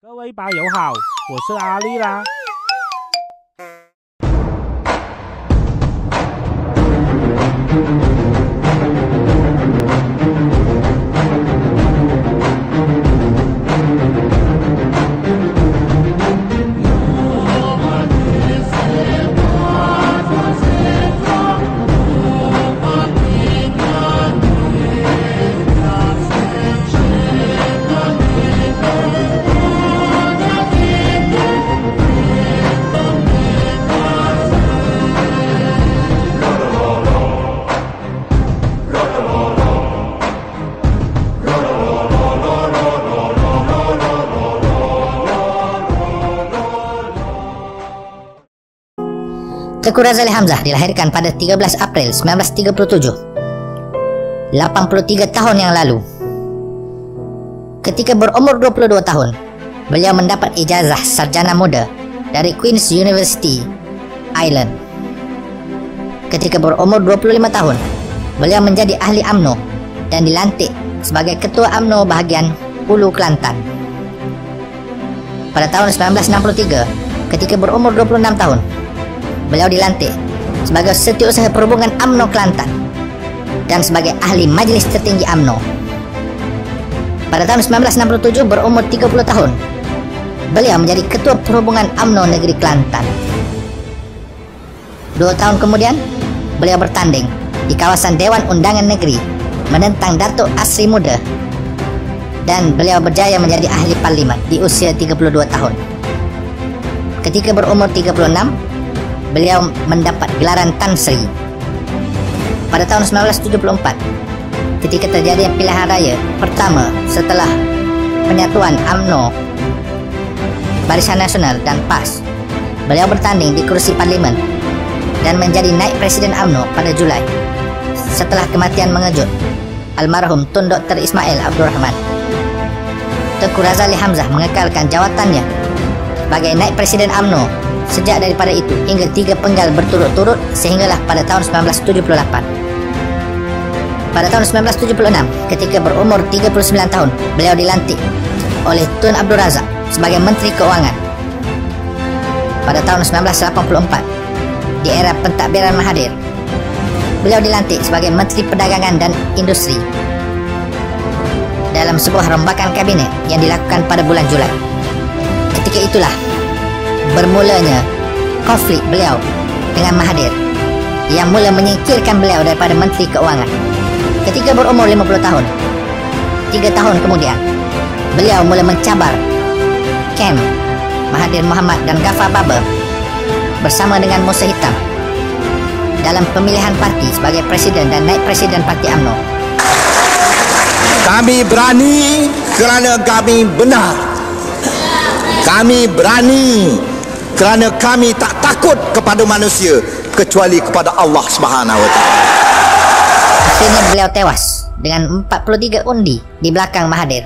各位吧友好，我是阿力啦。Teuku Razali Hamzah dilahirkan pada 13 April 1937, 83 tahun yang lalu. Ketika berumur 22 tahun, beliau mendapat ijazah sarjana muda dari Queen's University, Ireland. Ketika berumur 25 tahun, beliau menjadi ahli UMNO dan dilantik sebagai Ketua UMNO bahagian Hulu Kelantan. Pada tahun 1963, ketika berumur 26 tahun, beliau dilantik sebagai Setiausaha Perhubungan UMNO Kelantan dan sebagai ahli Majlis Tertinggi UMNO. Pada tahun 1967 berumur 30 tahun, beliau menjadi Ketua Perhubungan UMNO Negeri Kelantan. 2 tahun kemudian, beliau bertanding di kawasan Dewan Undangan Negeri menentang Datuk Asri Muda dan beliau berjaya menjadi ahli parlimen di usia 32 tahun. Ketika berumur 36, beliau mendapat gelaran Tan Sri. Pada tahun 1974, ketika terjadi pilihan raya pertama setelah penyatuan UMNO, Barisan Nasional dan PAS, beliau bertanding di kursi parlimen dan menjadi naib presiden UMNO pada Julai setelah kematian mengejut almarhum Tun Dr. Ismail Abdul Rahman. Teuku Razali Hamzah mengekalkan jawatannya sebagai naib presiden UMNO sejak daripada itu hingga 3 penggal berturut-turut sehinggalah pada tahun 1978. Pada tahun 1976, ketika berumur 39 tahun, beliau dilantik oleh Tun Abdul Razak sebagai Menteri Keuangan. Pada tahun 1984, di era pentadbiran Mahathir, beliau dilantik sebagai Menteri Perdagangan dan Industri dalam sebuah rombakan kabinet yang dilakukan pada bulan Julai. Ketika itulah bermulanya konflik beliau dengan Mahathir yang mula menyingkirkan beliau daripada Menteri Keuangan. Ketika berumur 50 tahun, 3 tahun kemudian, beliau mula mencabar kem Mahathir Mohamad dan Ghaffar Babur bersama dengan Musa Hitam dalam pemilihan parti sebagai presiden dan naib presiden parti UMNO. Kami berani kerana kami benar. Kami berani kerana kami tak takut kepada manusia kecuali kepada Allah Subhanahu wa taala. Akhirnya beliau tewas dengan 43 undi di belakang Mahathir.